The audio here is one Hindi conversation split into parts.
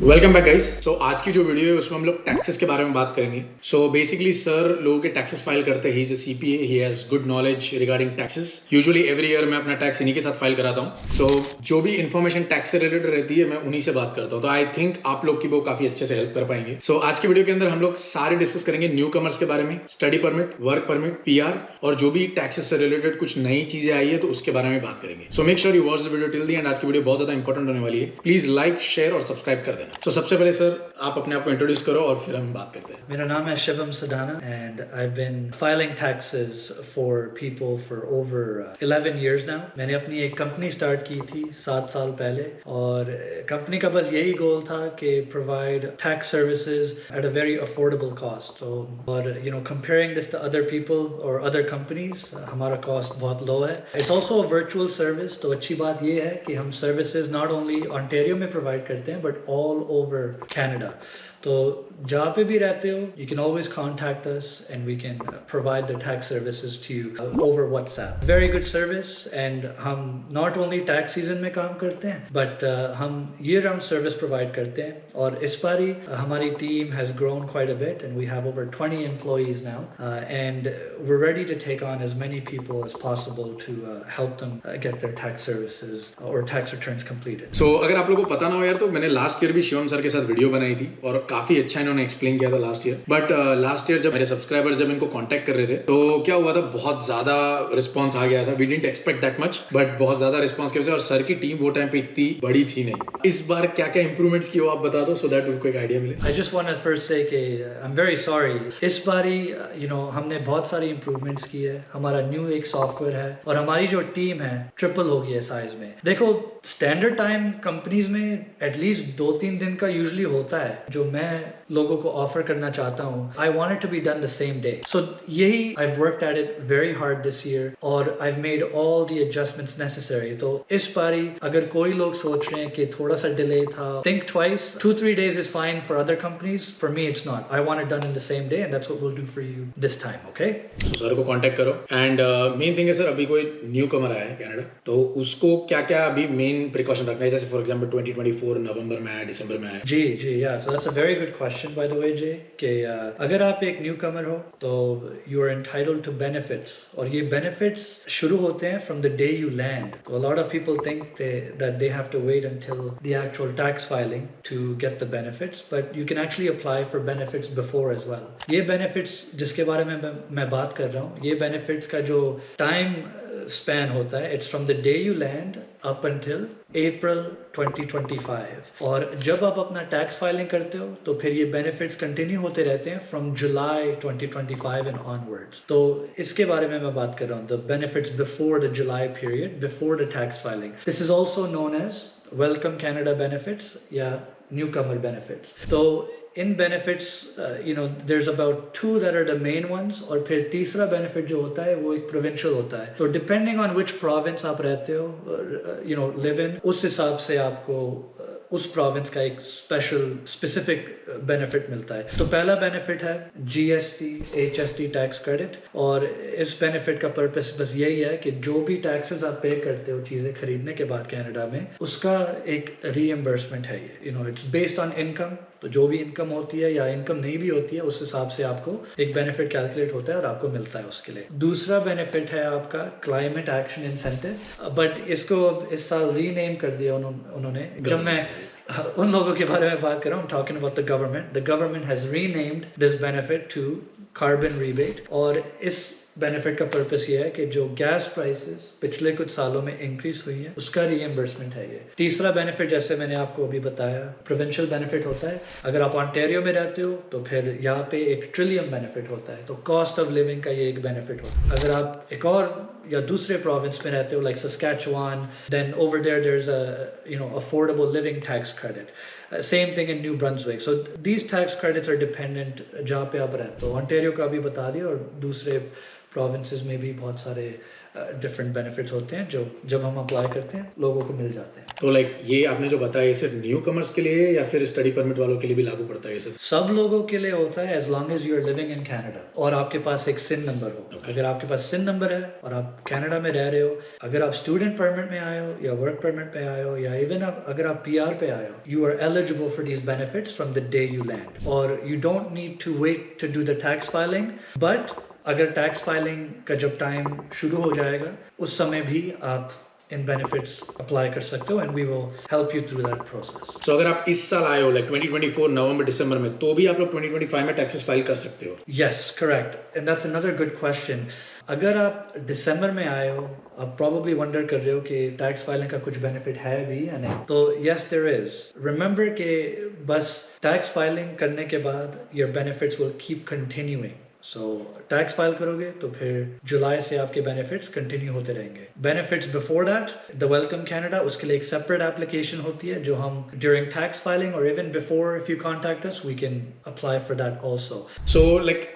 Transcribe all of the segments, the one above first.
Welcome back guys. सो आज की जो वीडियो है उसमें हम लोग टैक्सेस के बारे में बात करेंगे। सो बेसिकली सर लोगों के टैक्सेस फाइल करते हैं। He is a CPA, he has good knowledge regarding taxes. Usually every year मैं अपना टैक्स इन्हीं के साथ फाइल कराता हूँ। सो जो भी इन्फॉर्मेशन टैक्स से रिलेटेड रहती है मैं उन्हीं से बात करता हूँ। तो आई थिंक आप लोग की वो काफी अच्छे से हेल्प कर पाएंगे। सो आज की वीडियो के अंदर हम लोग सारे डिस्कस करेंगे न्यू कमर्स के बारे में, study permit, work permit, PR और जो भी टैक्सेस से रिलेटेड कुछ नई चीजें आई है तो उसके बारे में बात करेंगे। So make sure you watch the video till the end. आज की वीडियो बहुत ज्यादा इंपॉर्टेंट होने वाली है। प्लीज लाइक, शेयर और सब्सक्राइब कर देना। सो सबसे पहले सर आप अपने आप को इंट्रोड्यूस करो और फिर हम बात करते हैं। मेरा नाम है Shivam Sadana and I've been filing taxes for people for over 11 years now. मैंने अपनी एक कंपनी स्टार्ट की थी 7 साल पहले और कंपनी का बस यही गोल था कि provide tax services at a very affordable cost. So, और comparing this to other people or other companies, हमारा cost बहुत low है. It's also a virtual service. तो अच्छी बात ये है कि हम services not only Ontario में provide करते हैं but all over Canada. तो जहाँ पे भी रहते हो you can always contact us and we can provide the tax services to you over WhatsApp. Very good service and हम not only tax season में काम करते हैं but हम year round service provide करते हैं और इस बारी हमारी team has grown quite a bit and we have over 20 employees now and we're ready to take on as many people as possible to help them get their tax services or tax returns completed. So अगर आप लोगों को पता ना हो यार तो मैंने लास्ट ईयर भी शिवम सर के साथ वीडियो बनाई थी और काफी अच्छा इन्होंने एक्सप्लेन किया था last year. But last year जब मेरे सब्सक्राइबर्स जब इनको कांटेक्ट कर रहे थे तो क्या हुआ था, बहुत ज्यादा रिस्पांस आ गया था। We didn't expect that much but बहुत ज्यादा रिस्पांस की वजह से, और सर की टीम वो टाइम पे इतनी बड़ी थी नहीं। इस बार क्या क्या इंप्रूवमेंट्स किए हो आप बता दो सो दैट उनको एक आइडिया मिले। I just want to first say कि I'm very sorry. इस बारी हमने बहुत सारी improvements की है। हमारा न्यू एक सॉफ्टवेयर है और हमारी जो टीम है ट्रिपल हो गई है साइज में। देखो स्टैंडर्ड टाइम कंपनीज में एटलीस्ट 2-3 दिन का यूजुअली होता है जो मैं लोगों को ऑफर करना चाहता हूँ। I want it to be done the same day. So यही I've worked at it very hard this year और I've made all the adjustments necessary. तो इस बारी अगर कोई लोग सोच रहे हैं कि थोड़ा सा डिले था, think twice. 2-3 days is fine for other companies. For me it's not. I want it done in the same day and that's what we'll do for you this time. Okay? So sir को कांटेक्ट करो एंड मेन थिंग है सर, अभी कोई न्यू कमर आया है कनाडा तो उसको क्या क्या अभी मेन प्रिकॉशन रखना है, जैसे फॉर एग्जांपल 2024 नवंबर में आया, दिसंबर में आया। जी या so that's a very good question by the way जे कि अगर आप एक न्यू कमर हो तो you are entitled to benefits और ये बेनिफिट्स शुरू होते हैं from the day you land. तो a lot of people think that they have to wait until the actual tax filing to get the benefits but you can actually apply for benefits before as well. ये बेनिफिट्स जिसके बारे में मैं बात कर रहा हूँ, ये बेनिफिट्स का जो टाइम स्पैन होता है it's from the day you land up until April 2025 और जब आप अपना टैक्स फाइलिंग करते हो तो फिर ये बेनिफिट्स कंटिन्यू होते रहते हैं फ्रॉम जुलाई 2025 एंड ऑनवर्ड्स। तो इसके बारे में मैं बात कर रहा हूँ, the benefits before the July period before the tax filing. This is also known as welcome Canada benefits या न्यू कमर बेनिफिट्स। तो इन benefits there's about 2 that are the main ones और फिर तीसरा बेनिफिट जो होता है वो एक प्रोविंशियल होता है। तो डिपेंडिंग ऑन विच प्रोविंस आप रहते हो लिव इन, उस हिसाब से आपको उस प्रोविंस का एक स्पेसिफिक बेनिफिट मिलता है। तो पहला बेनिफिट है GST HST टैक्स क्रेडिट और इस बेनिफिट का पर्पस बस यही है कि जो भी टैक्सेस आप पे करते हो चीज़ें खरीदने के बाद कनाडा में, उसका एक रीएम्बर्समेंट है ये। It's based on income. तो जो भी इनकम होती है या इनकम नहीं भी होती है उस हिसाब से आपको एक बेनिफिट कैलकुलेट होता है और आपको मिलता है उसके लिए। दूसरा बेनिफिट है आपका क्लाइमेट एक्शन इंसेंटिव बट इसको इस साल रीनेम कर दिया उन्होंने। जब मैं उन लोगों के बारे में बात कर रहा हूँ, talking about the government has renamed this benefit to carbon rebate और इस बेनिफिट का पर्पस ये है कि जो गैस प्राइसेस पिछले कुछ सालों में इंक्रीज हुई है उसका रीएम्बर्समेंट है ये। तीसरा बेनिफिट जैसे मैंने आपको अभी बताया प्रोविंशियल बेनिफिट होता है। अगर आप ऑन्टेरियो में रहते हो तो फिर यहाँ पे एक ट्रिलियम बेनिफिट होता है, तो कॉस्ट ऑफ लिविंग का ये एक बेनिफिट होता है। अगर आप एक और या दूसरे प्रोविंस में रहते हो like Saskatchewan, then over there is a affordable living tax credit. Same thing in New Brunswick. So these tax credits are dependent जहाँ पे आप रहते हो। ऑन्टेरियो का भी बता दिया और दूसरे प्रोविंसेस में भी बहुत सारे डिफरेंट बेनिफिट्स होते हैं जो जब हम अप्लाई करते हैं लोगों को मिल जाते हैं। तो लाइक ये आपने जो बताया ये सिर्फ न्यू कमर्स के लिए है या फिर स्टडी परमिट वालों के लिए भी लागू पड़ता है ये सब? सब लोगों के लिए होता है as long as you are living in Canada और आपके पास एक सिन नंबर हो। Okay. अगर आपके पास सिन नंबर है और आप कनाडा में रह रहे हो, अगर आप स्टूडेंट परमिट में आए हो या वर्क परमिट पे आए हो या इवन अगर आप पीआर पे आए हो, you are eligible for these benefits from the day you land और you don't need to wait to do the tax filing. But अगर टैक्स फाइलिंग का जब टाइम शुरू हो जाएगा उस समय भी आप इन बेनिफिट्स अप्लाई कर सकते हो and we will help you through that process. तो अगर आप इस साल आए हो लाइक 2024 नवंबर दिसंबर में तो भी आप लोग 2025 में टैक्सेस फाइल कर सकते हो? Yes, correct. And that's another good question. अगर आप दिसंबर में आए हो, आप probably wonder कर रहे हो कि टैक्स फाइलिंग का कुछ बेनिफिट है भी या नहीं, तो yes there is. Remember कि बस टैक्स फाइलिंग करने के बाद your benefits will keep continuing. So tax file करोगे तो फिर जुलाई से आपके बेनिफिट्स कंटिन्यू होते रहेंगे। Benefits before that the welcome Canada, उसके लिए एक सेपरेट एप्लीकेशन होती है जो हम ड्यूरिंग टैक्स फाइलिंग और even before if you contact us we can apply for that also. So like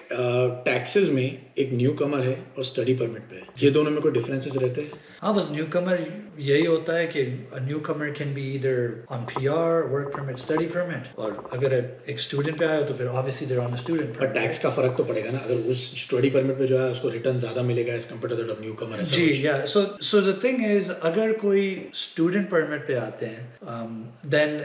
taxes में एक न्यू कमर है और स्टडी परमिट पे है, ये दोनों में कोई डिफरेंसेस रहते हैं? हाँ, बस न्यू कमर यही होता है कि newcomer can be either on PR, work permit, study permit, और अगर एक स्टूडेंट पे आए हो तो फिर obviously they're on a student पर टैक्स का फर्क तो पड़ेगा ना, अगर उस स्टडी परमिट पे जो है उसको रिटर्न ज्यादा मिलेगा as compare to that of newcomer. जी या सो द थिंग इज अगर कोई स्टूडेंट परमिट पे आते हैं then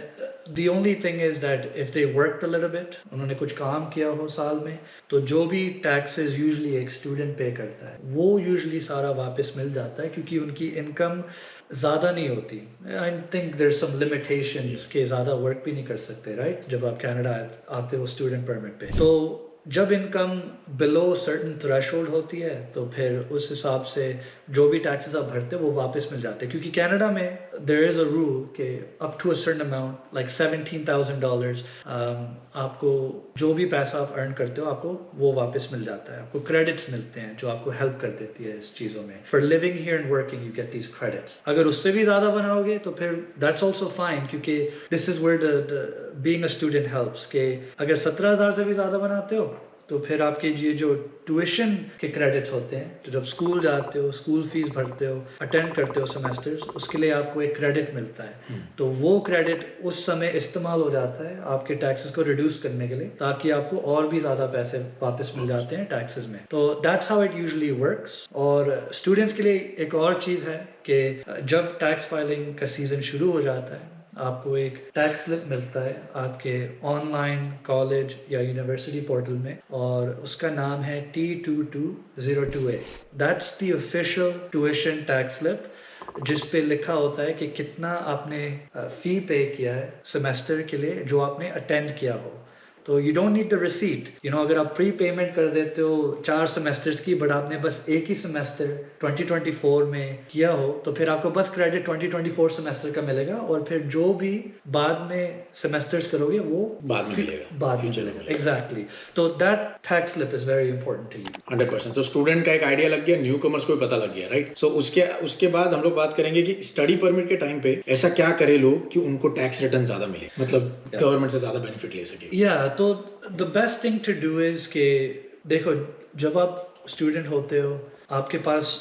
the only thing is that if they worked a little bit, उन्होंने कुछ काम किया हो साल में, तो जो भी taxes usually एक student पे करता है वो usually सारा वापस मिल जाता है क्योंकि उनकी income ज़्यादा नहीं होती। I think there's some limitations कि ज़्यादा वर्क भी नहीं कर सकते, right? जब आप कनाडा आते हो स्टूडेंट परमिट पे, तो जब इनकम बिलो सर्टन थ्रेशोल्ड होती है तो फिर उस हिसाब से जो भी टैक्सेस आप भरते हो वो वापस मिल जाते हैं क्योंकि कनाडा में देयर इज़ अ रूल कि up to a certain amount like $17,000 आपको जो भी पैसा आप अर्न करते हो आपको वो वापस मिल जाता है। आपको क्रेडिट्स मिलते हैं जो आपको हेल्प कर देती है इस चीज़ों में। For living here and working you get these credits. अगर उससे भी ज़्यादा बनाओगे तो फिर दैट्स ऑल्सो फाइन क्योंकि this is where the being a student helps के अगर 17,000 से भी ज़्यादा बनाते हो तो फिर आपके ये जो ट्यूशन के क्रेडिट्स होते हैं, तो जब स्कूल जाते हो, स्कूल फीस भरते हो, अटेंड करते हो सेमेस्टर्स, उसके लिए आपको एक क्रेडिट मिलता है। तो वो क्रेडिट उस समय इस्तेमाल हो जाता है आपके टैक्सेस को रिड्यूस करने के लिए ताकि आपको और भी ज़्यादा पैसे वापस मिल जाते हैं टैक्सेस में। तो that's how it usually works. और स्टूडेंट्स के लिए एक और चीज़ है कि जब टैक्स फाइलिंग का सीज़न शुरू हो जाता है आपको एक टैक्स स्लिप मिलता है आपके ऑनलाइन कॉलेज या यूनिवर्सिटी पोर्टल में और उसका नाम है T2202A। That's the official tuition tax slip जिस पे लिखा होता है कि कितना आपने फी पे किया है सेमेस्टर के लिए जो आपने अटेंड किया हो। तो you don't need the receipt, अगर आप प्री पेमेंट कर देते हो 4 सेमेस्टर्स की बट आपने बस एक ही सेमेस्टर 2024 में किया हो तो फिर आपको बस क्रेडिट 2024 सेमेस्टर का मिलेगा और फिर जो भी बाद में सेमेस्टर्स करोगे वो बाद में मिलेगा, बाद में मिलेगा। एग्जैक्टली। तो that tax slip is very important to you. 100%। तो स्टूडेंट का एक आइडिया लग गया, न्यू कमर्स को भी पता लग गया, राइट? सो उसके बाद हम लोग बात करेंगे कि स्टडी परमिट के टाइम पे ऐसा क्या करे लोग कि उनको टैक्स रिटर्न ज्यादा मिले, मतलब गवर्नमेंट से ज्यादा बेनिफिट ले सके। तो the best thing to do is कि देखो जब आप स्टूडेंट होते हो आपके पास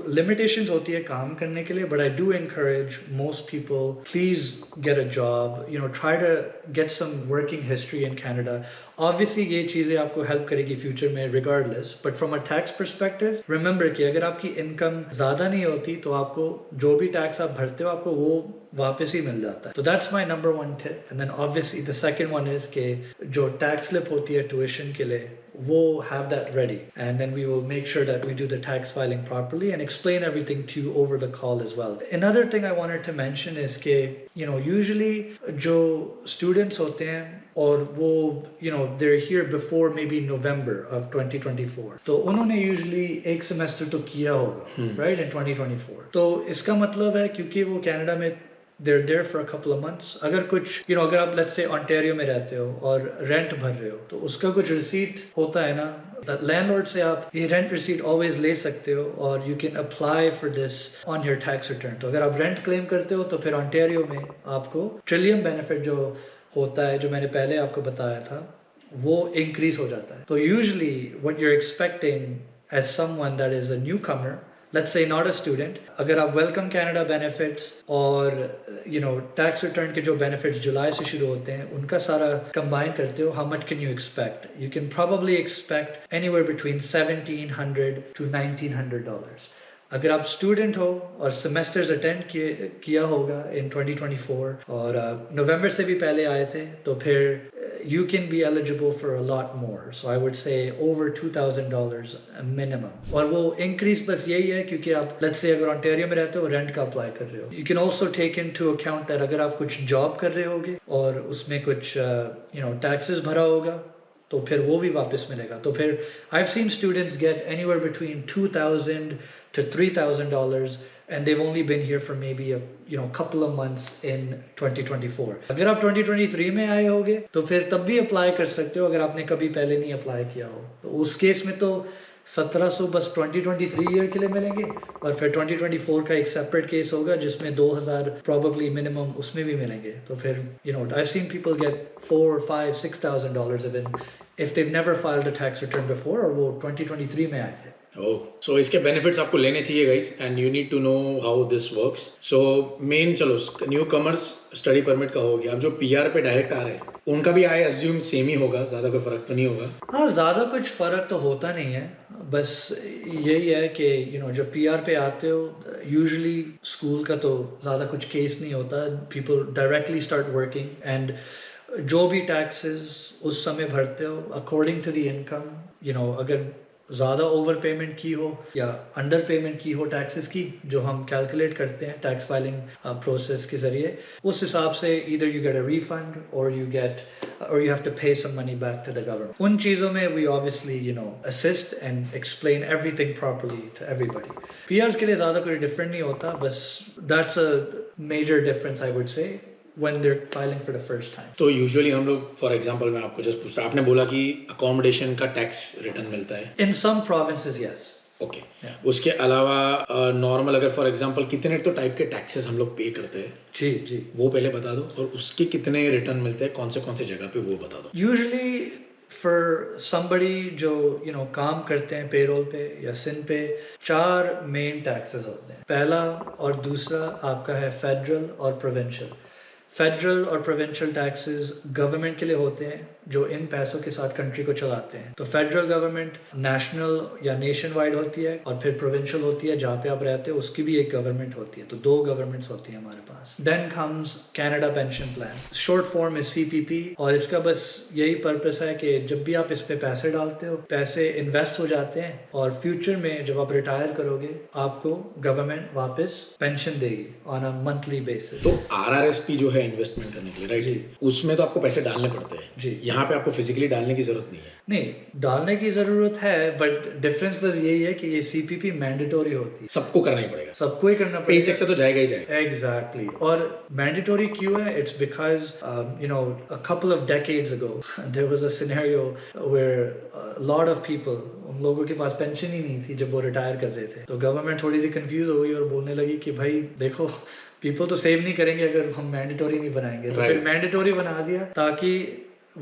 लिमिटेशंस होती है काम करने के लिए, but I do encourage most people please get a job, try to get some working history in Canada. Obviously ये चीज़ें आपको हेल्प करेगी फ्यूचर में regardless, but from a tax perspective remember कि अगर आपकी इनकम ज़्यादा नहीं होती तो आपको जो भी टैक्स आप भरते हो आपको वो वापस ही मिल जाता है। तो that's my number 1 tip. And then obviously the second one is कि जो टैक्स स्लिप होती है ट्यूशन के लिए वो have that ready and then we will make sure that we do the tax filing properly and explain everything to you over the call as well. Another thing I wanted to mention is कि usually जो students होते हैं और वो they're here before maybe November of 2024 तो उन्होंने usually एक semester तो किया होगा right in 2024। तो इसका मतलब है क्योंकि वो कनाडा में they're there for a couple of months। अगर कुछ अगर आप let's say Ontario में रहते हो और रेंट भर रहे हो तो उसका कुछ रिसीट होता है ना लैंडलॉर्ड से, आप ये रेंट रिसीट ऑलवेज ले सकते हो और you can apply for this on your tax return. तो अगर आप रेंट क्लेम करते हो तो फिर ऑन्टेरियो में आपको ट्रिलियम बेनिफिट जो होता है जो मैंने पहले आपको बताया था वो इंक्रीज हो जाता है। तो usually what you are expecting as someone that is a newcomer let's say not a student, अगर आप वेलकम कनाडा बेनिफिट्स और टैक्स रिटर्न के जो बेनिफिट्स जुलाई से शुरू होते हैं उनका सारा कंबाइन करते हो, how much can you expect? You can probably expect anywhere between $1,700 to $1,900. अगर आप स्टूडेंट हो और सेमेस्टर्स अटेंड किया होगा इन 2024 और नवंबर से भी पहले आए थे, तो फिर you can be eligible for a lot more. So I would say over $2,000 minimum. और वो increase बस यही है क्योंकि आप let's say अगर Ontario में रहते हो रेंट का अप्लाई कर रहे हो. You can also take into account that अगर आप कुछ जॉब कर रहे होगे और उसमें कुछ taxes भरा होगा तो फिर वो भी वापस मिलेगा. तो फिर I've seen students get anywhere between $2,000 to $3,000 and they've only been here for maybe a couple of months in 2024. अगर आप 2023 में आए होगे तो फिर तब भी अप्लाई कर सकते हो अगर आपने कभी पहले नहीं अप्लाई किया हो. तो उस केस में तो 1700 बस 2023 ईयर के लिए मिलेंगे और फिर 2024 का एक सेपरेट केस होगा जिसमें 2000 probably मिनिमम उसमें भी मिलेंगे. तो फिर I've seen people get $4,000, $5,000, $6,000 even if they've never filed a tax return before और वो 2023 में आए थे. सो इसके बेनिफिट्स आपको लेने चाहिए guys and you need to know how this works. So मेन चलो न्यू कमर्स स्टडी परमिट का हो गया. अब जो पीआर पे डायरेक्ट आ रहे हैं उनका भी आई एज्यूम सेम ही होगा, ज़्यादा कोई फ़र्क तो नहीं होगा? हाँ, ज़्यादा कुछ फ़र्क तो होता नहीं है. बस यही है कि जो पीआर पे आते हो यूजुअली स्कूल का तो ज़्यादा कुछ केस नहीं होता. People directly start working and जो भी टैक्सेस उस समय भरते हो अकॉर्डिंग टू द इनकम, अगर ज़्यादा ओवर पेमेंट की हो या अंडर पेमेंट की हो टैक्सेस की, जो हम कैलकुलेट करते हैं टैक्स फाइलिंग प्रोसेस के ज़रिए, उस हिसाब से either you get a refund और you have to pay some money back to the government. उन चीज़ों में we obviously assist and explain everything properly to everybody. PRs के लिए ज़्यादा कुछ डिफरेंट नहीं होता, बस that's a major difference I would say when they're filing for the first time. तो यूजुअली हम लोग फॉर एग्जांपल मैं आपको जस्ट पूछ रहा, आपने बोला कि अकोमोडेशन का टैक्स रिटर्न मिलता है. In some provinces, yes. Okay. उसके अलावा नॉर्मल अगर फॉर एग्जांपल कितने तो टाइप के टैक्सेस हम लोग पे करते हैं? जी वो पहले बता दो और उसके कितने रिटर्न मिलते हैं कौन से जगह पे वो बता दो. Usually for somebody जो काम करते हैं पेरोल पे या सिन पे 4 मेन टैक्सेस होते हैं. पहला और दूसरा आपका है फेडरल और प्रोविंशियल. फेडरल और प्रोविंशियल टैक्सेस गवर्नमेंट के लिए होते हैं जो इन पैसों के साथ कंट्री को चलाते हैं. तो फेडरल गवर्नमेंट नेशनल या नेशन वाइड होती है और फिर प्रोविंशियल होती है जहाँ पे आप रहते हो उसकी भी एक गवर्नमेंट होती है. तो 2 गवर्नमेंट्स होती हैं हमारे पास. Then comes Canada pension plan, short form है CPP, और इसका बस यही पर्पस है कि जब भी आप इस पे पैसे डालते हो पैसे इन्वेस्ट हो जाते हैं और फ्यूचर में जब आप रिटायर करोगे आपको गवर्नमेंट वापस पेंशन देगी ऑन अ मंथली बेसिस. तो RRSP जो है इन्वेस्टमेंट करने के लिए, राइट, उसमें तो आपको पैसे डालने पड़ते हैं जी. यहाँ पे आपको फिजिकली डालने की जरूरत नहीं है. नहीं, डालने की जरूरत है बट डिफरेंस बस यही है कि ये CPP मैंडेटोरी होती है. सबको करना ही पड़ेगा, सबको ही करना पे पड़ेगा. चेक से तो जाएगा ही जाएगा. Exactly. और मैंडेटोरी क्यों है? It's because a couple of decades ago there was a scenario where a lot of people, उन लोगों के पास पेंशन ही नहीं थी जब वो रिटायर कर रहे थे. तो गवर्नमेंट थोड़ी सी कंफ्यूज हो गई और बोलने लगी कि भाई देखो पीपल तो सेव नहीं करेंगे अगर हम मैंडेटोरी नहीं बनाएंगे. तो फिर मैंडेटोरी बना दिया ताकि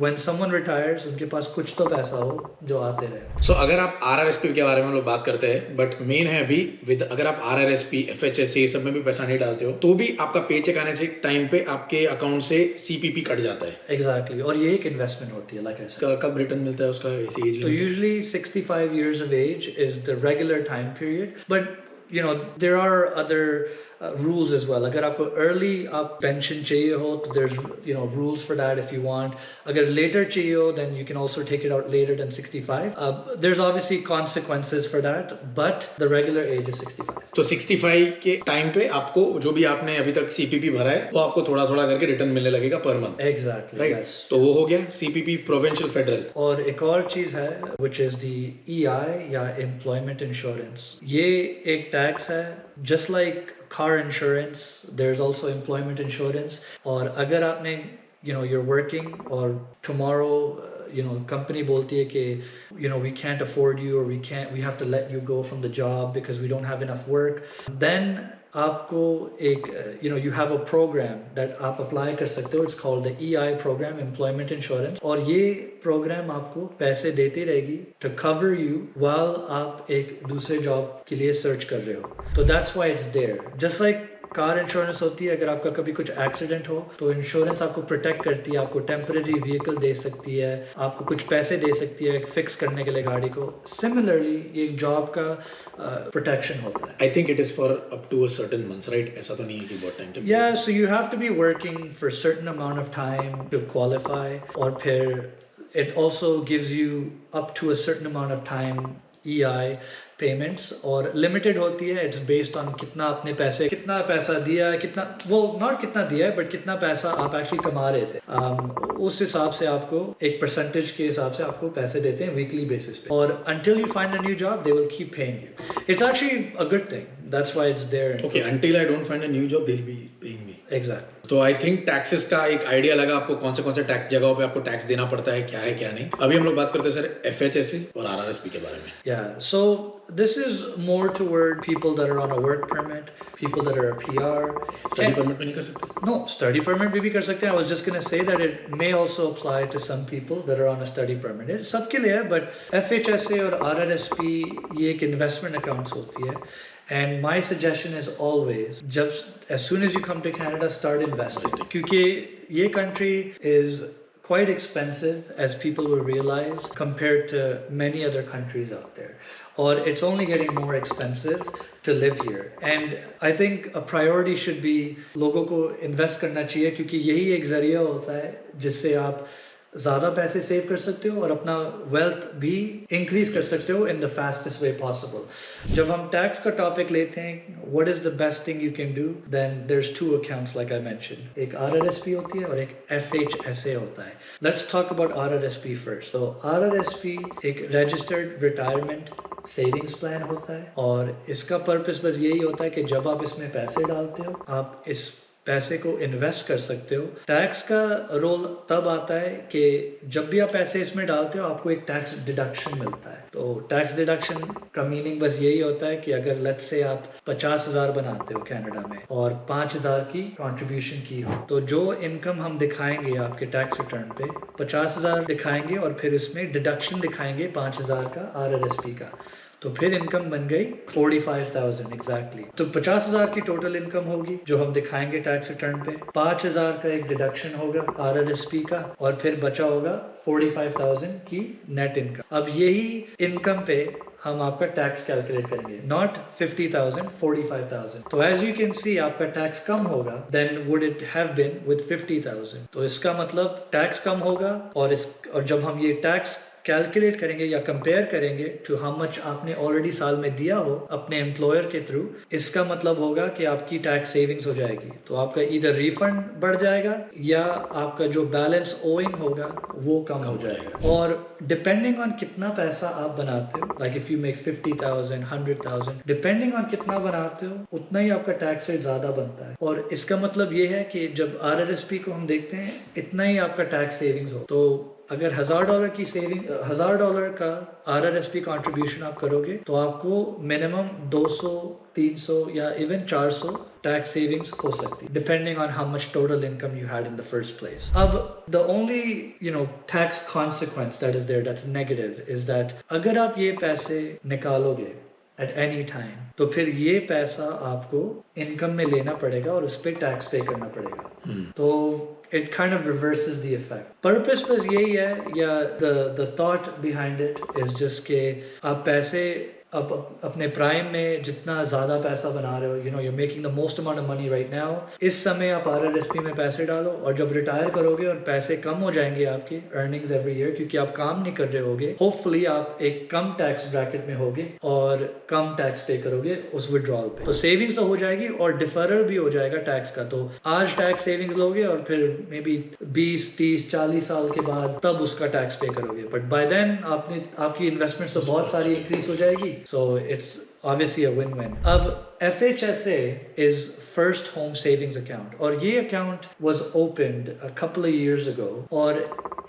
when someone retires उनके पास कुछ तो पैसा हो जो आते रहे. So अगर आप RRSP के बारे में हम लोग बात करते हैं बट मेन है अभी विद, अगर आप RRSP FHSA सब में भी पैसा नहीं डालते हो तो भी आपका पे चेक आने से टाइम पे आपके अकाउंट से CPP कट जाता है. Exactly. और ये एक इन्वेस्टमेंट होती है like I said. कब रिटर्न मिलता है उसका ऐसी एज? तो usually 65 years of age is the regular time period, but there are other rules as well. अगर आपको early आप pension चाहिए हो तो there's rules for that if you want. अगर later चाहिए हो then you can also take it out later than 65. There's obviously consequences for that, but the regular age is 65. तो 65 के टाइम पे आपको जो भी आपने अभी तक CPP भरा है वो आपको थोड़ा थोड़ा करके रिटर्न मिलने लगेगा per month. Exactly. Right. Yes. तो वो हो गया CPP प्रोविंशियल फेडरल. और एक और चीज है which is the EI या employment insurance. ये एक टैक्स है just like car insurance, there's also employment insurance. और अगर आपने you're working और tomorrow company बोलती है कि we can't afford you or we have to let you go from the job because we don't have enough work, then आपको एक you have a program that आप अप्लाई कर सकते हो. It's called the EI program, Employment Insurance. और ये प्रोग्राम आपको पैसे देती रहेगी to cover you while आप एक दूसरे जॉब के लिए सर्च कर रहे हो. तो that's why it's there. Just like car insurance होती है, अगर आपका कभी कुछ एक्सीडेंट हो तो इंश्योरेंस आपको प्रोटेक्ट करती है, आपको टेम्परेरी व्हीकल दे सकती है, आपको कुछ पैसे दे सकती है फिक्स करने के लिए गाड़ी को. सिमिलरली ये एक जॉब का प्रोटेक्शन होता है. I think it is for up to a certain months, right? ऐसा तो नहीं है कि बहुत टाइम तक. या so you have to be working for certain amount of time to qualify, और फिर it also gives you up to a certain amount of time EI payments, और लिमिटेड होती है. इट्स बेस्ड ऑन कितना कितना पैसा दिया है, कितना नॉट कितना दिया है बट कितना पैसा आप एक्चुअली कमा रहे थे. उस हिसाब से आपको एक परसेंटेज के हिसाब से आपको पैसे देते हैं वीकली बेसिस पे, और until you find a new job they will keep paying you. It's actually a good thing. That's why it's there. Okay, until I don't find a new job they'll be paying me. Exactly. तो आई थिंक टैक्सेस का एक आइडिया लगा आपको, कौन से टैक्स जगहों पे आपको टैक्स देना पड़ता है, क्या नहीं. अभी हम लोग बात करते हैं सर FHSA और RRSP के बारे में. Yeah, so this is more toward people that are on a work permit, people that are a PR. Study permit में नहीं कर सकते? No, study permit भी कर सकते हैं. I was just going to say that it may also apply to some people that are on a study permit. It सबके लिए है, but FHSA और RRSP ये एक investment accounts होती है. And my suggestion is always, as soon as you come to Canada, start investing. क्योंकि ये country is quite expensive, as people will realize, compared to many other countries out there. Or it's only getting more expensive to live here. And I think a priority should be लोगों को invest करना चाहिए, क्योंकि यही एक जरिया होता है जिससे आप ज़्यादा पैसे सेव कर सकते हो और अपना वेल्थ भी इंक्रीज कर सकते हो in the fastest way possible. जब हम टैक्स का टॉपिक लेते हैं, what is the best thing you can do, then there is 2 accounts like I mentioned. एक RRSP होती है और एक FHSA होता है. Let's talk about RRSP first. तो RRSP एक रजिस्टर्ड रिटायरमेंट सेविंग्स प्लान होता है, और इसका पर्पस बस यही होता है कि जब आप इसमें पैसे डालते हो, आप इस पैसे को इन्वेस्ट कर सकते हो. टैक्स का रोल तब आता है कि जब भी आप पैसे इसमें डालते हो आपको एक टैक्स डिडक्शन मिलता है. तो टैक्स डिडक्शन का मीनिंग बस यही होता है कि अगर लेट्स से आप 50,000 बनाते हो कनाडा में और 5,000 की कंट्रीब्यूशन की हो, तो जो इनकम हम दिखाएंगे आपके टैक्स रिटर्न पे 50,000 दिखाएंगे, और फिर इसमें डिडक्शन दिखाएंगे 5,000 का RRSP का. तो फिर इनकम बन गई 45,000 एग्जैक्टली. तो 50,000 की टोटल इनकम होगी जो हम दिखाएंगे टैक्स रिटर्न पे. 5,000 का एक डिडक्शन होगा RRSP का, और फिर बचा होगा 45,000 की नेट इनकम. अब यही इनकम पे हम आपका टैक्स कैलकुलेट करेंगे, नॉट 50,000, 45,000. तो एज यू कैन सी आपका टैक्स कम होगा than would it have been with 50,000. तो इसका मतलब टैक्स कम होगा, और जब हम ये टैक्स कैलकुलेट करेंगे या कंपेयर करेंगे टू हाउ मच आपने ऑलरेडी साल में दिया हो अपने एम्प्लॉयर के थ्रू, इसका मतलब होगा कि आपकी टैक्स सेविंग्स हो जाएगी. तो आपका इधर रिफंड बढ़ जाएगा या आपका जो बैलेंस ओइंग होगा वो कम हो जाएगा. और डिपेंडिंग ऑन कितना पैसा आप बनाते हो, like if you make 50,000, 100,000, depending on कितना बनाते हो उतना ही आपका टैक्स रेट ज्यादा बनता है. और इसका मतलब ये है कि जब RRSP को हम देखते हैं इतना ही आपका टैक्स सेविंग्स हो. तो अगर $1,000 की सेविंग, $1,000 का RRSP कंट्रीब्यूशन आप करोगे तो आपको मिनिमम 200, 300 या इवन 400 टैक्स सेविंग्स हो सकती है, depending on how much total income you had in the first place. अब the only tax consequence that is there, that's negative, is that अगर आप ये पैसे निकालोगे at any time, तो फिर ये पैसा आपको इनकम में लेना पड़ेगा और उस पर टैक्स पे करना पड़ेगा. तो it kind of reverses the effect. Purpose बस यही है, या the thought behind it is just कि आप पैसे अपने प्राइम में जितना ज़्यादा पैसा बना रहे हो, you're making the most amount of money right now, इस समय आप RRSP में पैसे डालो, और जब रिटायर करोगे और पैसे कम हो जाएंगे आपके अर्निंग्स एवरी ईयर क्योंकि आप काम नहीं कर रहे होगे, होपफुली आप एक कम टैक्स ब्रैकेट में होगे और कम टैक्स पे करोगे उस विड्रॉल पे. तो सेविंग्स तो हो जाएगी और डिफरल भी हो जाएगा टैक्स का. तो आज टैक्स सेविंग्स लोगे और फिर मे बी 20, 30, 40 साल के बाद तब उसका टैक्स पे करोगे, बट बाय देन आपकी इन्वेस्टमेंट तो बहुत सारी इंक्रीज हो जाएगी. So it's obviously a win-win. अब FHSA is First Home Savings Account, और ये account was opened a couple of years ago, और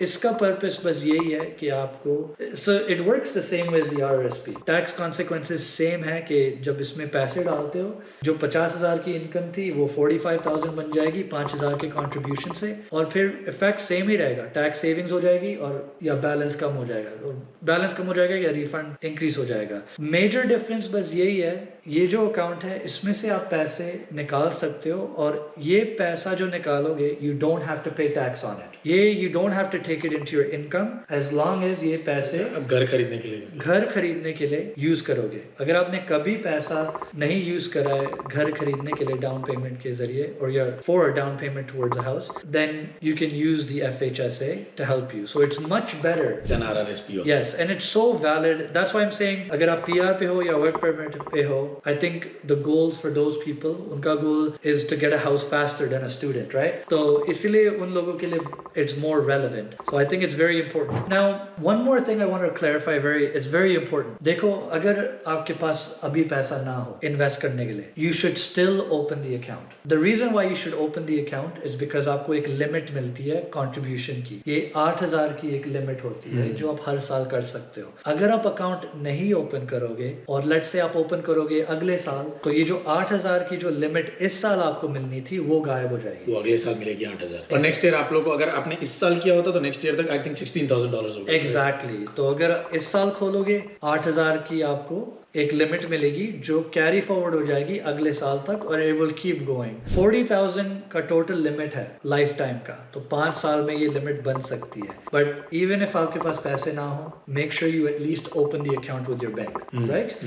इसका पर्पस बस यही है कि आपको so it works the same way as the RRSP. Tax consequences same है कि जब इसमें पैसे डालते हो जो 50,000 की इनकम थी वो 45,000 बन जाएगी 5,000 के कंट्रीब्यूशन से, और फिर इफेक्ट सेम ही रहेगा, टैक्स सेविंग्स हो जाएगी और या बैलेंस कम हो जाएगा, बैलेंस कम हो जाएगा या रिफंड इंक्रीज हो जाएगा। मेजर डिफरेंस बस यही है, ये जो अकाउंट है इसमें से आप पैसे निकाल सकते हो और ये पैसा जो निकालोगे you don't have to pay tax on it, ये you don't have to take it into your income as long as ये पैसे घर खरीदने के लिए यूज करोगे। अगर आपने कभी पैसा नहीं यूज करा है घर खरीदने के लिए डाउन पेमेंट के जरिए और या for down payment towards a house, then you can use the FHSA to help you, so it's much better than RRSP। Yes, and it's so valid, that's why I am saying अगर आप PR पे हो या वर्क परमिट पे हो, I think the goals for those people, उनका goal is to get a house faster than a student, right? तो इसलिए उन लोगों के लिए it's more relevant. So I think it's very important. Now, one more thing I want to clarify, it's very important. देखो, अगर आपके पास अभी पैसा ना हो invest करने के लिए, you should still open the account. The reason why you should open the account is because आपको एक limit मिलती है contribution की। ये 8,000 की एक limit होती है जो आप हर साल कर सकते हो। अगर आप account नहीं open करोगे और let's say आप open करोगे अगले साल, तो ये जो 8,000 की जो लिमिट इस साल आपको मिलनी थी वो गायब हो जाएगी, वो अगले साल मिलेगी 8,000। और नेक्स्ट ईयर आप लोग को अगर आपने इस साल किया होता तो नेक्स्ट ईयर तक आई थिंक $16,000 होगा। एग्जैक्टली। तो अगर इस साल खोलोगे 8,000 की आपको एक लिमिट मिलेगी जो कैरी फॉरवर्ड हो जाएगी अगले साल तक और इट विल कीप गोइंग। 40,000 का टोटल लिमिट है लाइफ टाइम का, तो 5 साल में ये लिमिट बन सकती है। बट इवन इफ आपके पास पैसे ना हो, make sure you at least open the account with your bank, right?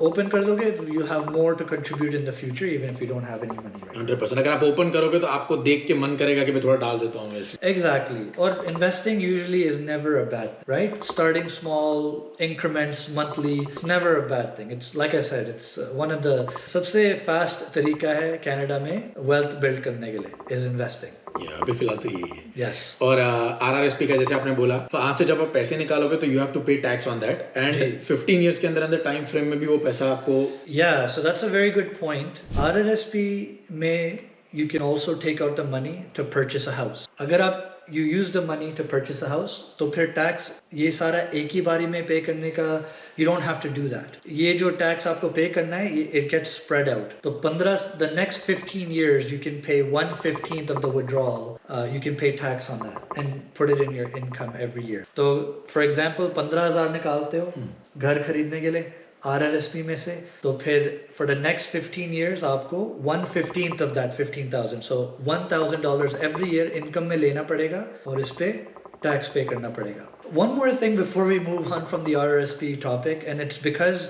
Open कर दोगे you have more to contribute in the future even if you don't have any money. 100%। अगर आप ओपन करोगे तो आपको देख के मन करेगा कि मैं थोड़ा डाल देता हूँ इसमें। एग्जैक्टली। और investing usually is never a bad, right? Starting small increments monthly, it's never a bad thing. It's like I said, it's one of the सबसे फास्ट तरीका है कनाडा में वेल्थ बिल्ड करने के लिए इज इन्वेस्टिंग। अभी फिलहाल तो यही है। Yes. और RRSP का जैसे आपने बोला, तो आज से जब आप पैसे निकालोगे तो you have to pay tax on that, and 15 years के अंदर अंदर टाइम फ्रेम में भी वो पैसा आपको। Yeah, so that's a very good point. RRSP में you can also take out the money to purchase a house. अगर आप you use the money to purchase a house, तो फिर टैक्स ये सारा एक ही बारी में पे करने का you don't have to do that. ये जो टैक्स आपको पे करना है it gets spread out. तो the next 15 years you can pay 1/15 of the withdrawal. You can pay tax on that and put it in your income every year. तो for example 15,000 निकालते हो घर खरीदने के लिए RRSP में से, तो फिर for the next 15 years आपको 1/15 of that 15,000, so $1,000 every year income में लेना पड़ेगा और इस पे टैक्स पे करना पड़ेगा। One more thing before we move on from the RRSP topic, and it's because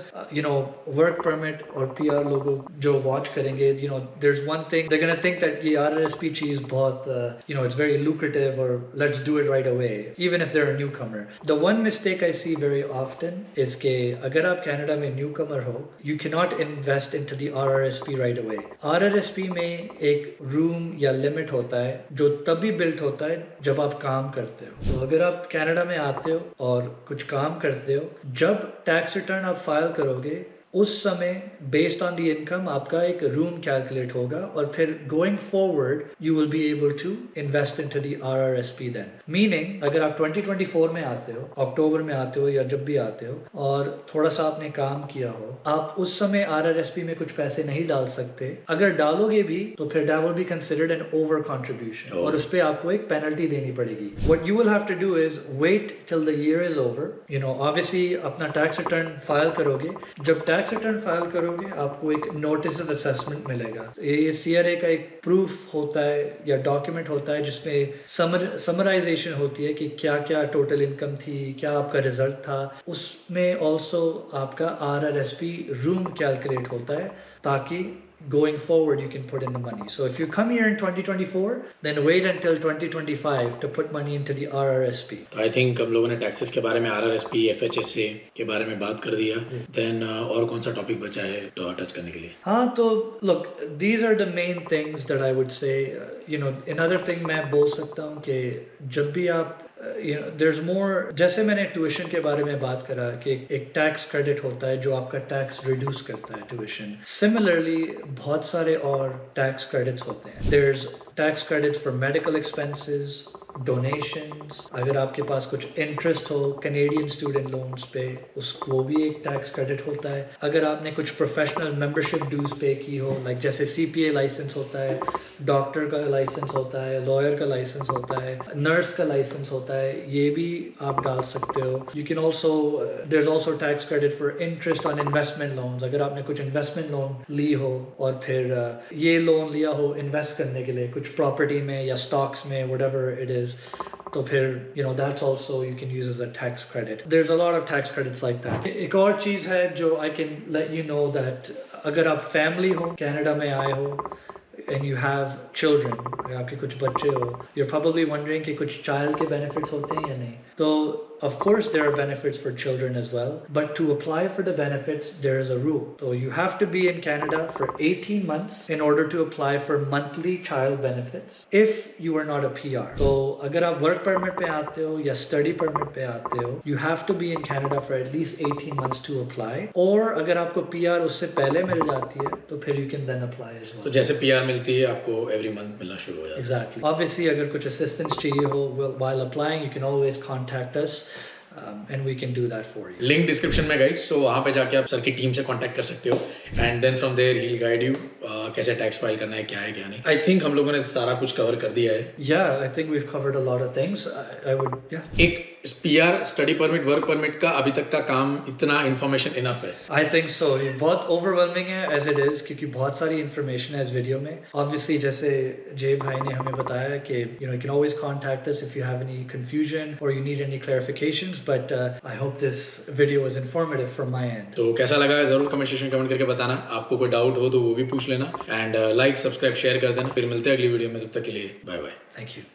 work permit or PR लोगों जो watch करेंगे, there's one thing they're gonna think that ये RRSP चीज बहुत it's very lucrative or let's do it right away, even if they're a newcomer. The one mistake I see very often is कि अगर आप कनाडा में newcomer हो, you cannot invest into the RRSP right away. RRSP में एक room या limit होता है जो तभी built होता है जब आप काम करते हो। तो अगर आप कनाडा में आते हो और कुछ काम करते हो, जब टैक्स रिटर्न आप फाइल करोगे उस समय बेस्ड ऑन द इनकम आपका एक रूम कैलकुलेट होगा और फिर going forward you will be able to invest into the RRSP then. Meaning अगर आप 2024 में आते हो, अक्टूबर में आते हो या जब भी आते हो और थोड़ा सा आपने काम किया हो, आप उस समय RRSP में कुछ पैसे नहीं डाल सकते। अगर डालोगे भी तो फिर that will be considered an over contribution और उस पे आपको एक पेनल्टी देनी पड़ेगी। What you will have to do is wait till the year is over. Obviously अपना टैक्स रिटर्न फाइल करोगे, जब टैक्स रिटर्न फाइल करोगे आपको एक नोटिस ऑफ असेसमेंट मिलेगा। ये CRA का एक प्रूफ होता है या डॉक्यूमेंट होता है जिसमें समराइजेशन होती है कि क्या क्या टोटल इनकम थी, क्या आपका रिजल्ट था। उसमें ऑल्सो आपका RRSP रूम कैलकुलेट होता है ताकि going forward you can put in the money. So if you come here in 2024, then wait until 2025 to put money into the RRSP. तो I think हम लोगों ने टैक्सेस के बारे में, RRSP, FHSA के बारे में बात कर दिया। Then और कौन सा टॉपिक बचा है टच करने के लिए? हाँ, तो look, these are the main things that I would say. Another thing मैं बोल सकता हूँ कि जब भी आप there's more, जैसे मैंने ट्यूशन के बारे में बात करा कि एक टैक्स क्रेडिट होता है जो आपका टैक्स रिड्यूस करता है ट्यूशन। सिमिलरली बहुत सारे और टैक्स क्रेडिट्स होते हैं। There's tax credits for medical expenses, donations, अगर आपके पास कुछ इंटरेस्ट हो कैनेडियन स्टूडेंट लोन्स पे, उसको भी एक टैक्स क्रेडिट होता है। अगर आपने कुछ प्रोफेशनल मेंबरशिप ड्यूज पे की हो, लाइक जैसे सीपीए लाइसेंस होता है, डॉक्टर का लाइसेंस होता है, लॉयर का लाइसेंस होता है, नर्स का लाइसेंस होता है, ये भी आप डाल सकते हो। You can also there is also tax credit for interest on investment loans. अगर आपने कुछ इन्वेस्टमेंट लोन ली हो और फिर ये लोन लिया हो इन्वेस्ट करने के लिए कुछ प्रॉपर्टी में या स्टॉक्स में, व्हाटएवर इट इज, तो फिर that's also you can use as a tax credit. There's a lot of tax credits like that. एक और चीज़ है जो I can let you know that अगर आप फैमिली हो, कनाडा में आए हो and you have children, अगर आपके कुछ बच्चे हो, you're probably wondering कि कुछ child के benefits होते हैं या नहीं। तो of course there are benefits for children as well, but to apply for the benefits there is a rule. So you have to be in Canada for 18 months in order to apply for monthly child benefits if you are not a PR. तो अगर आप work permit पे आते हो या study permit पे आते हो, you have to be in Canada for at least 18 months to apply. और अगर आपको PR उससे पहले मिल जाती है तो फिर you can then apply as well. तो जैसे PR मिलती है आपको every month मिलना शुरू हो जाता है। Exactly. Obviously अगर कुछ assistance चाहिए हो while applying, you can always contact us. And we can do that for you. Link description में गाइस, सो वहाँ पे जाके आप सर की टीम से कांटेक्ट कर सकते हो and then from there he will guide you कैसे टैक्स फाइल करना है, क्या है क्या नहीं। आई थिंक हम लोगों ने सारा कुछ कवर कर दिया है। Yeah, I think we've covered a lot of things. I would, yeah. एक PR, study permit, work permit का अभी तक का काम इतना इन्फॉर्मेशन इनफ है? I think so. ये बहुत overwhelming है as it is क्योंकि बहुत सारी information है इस वीडियो में। Obviously जैसे जय भाई ने हमें बताया कि you can always contact us if you have any confusion or you need any clarifications, but I hope this video was informative from my end. तो कैसा लगा जरूर कमेंट सेक्शन कमेंट करके बताना। आपको कोई डाउट हो तो वो भी पूछ लेना एंड लाइक, सब्सक्राइब, शेयर कर देना। फिर मिलते हैं अगली वीडियो में, तब तक के लिए बाय बाय। Thank you.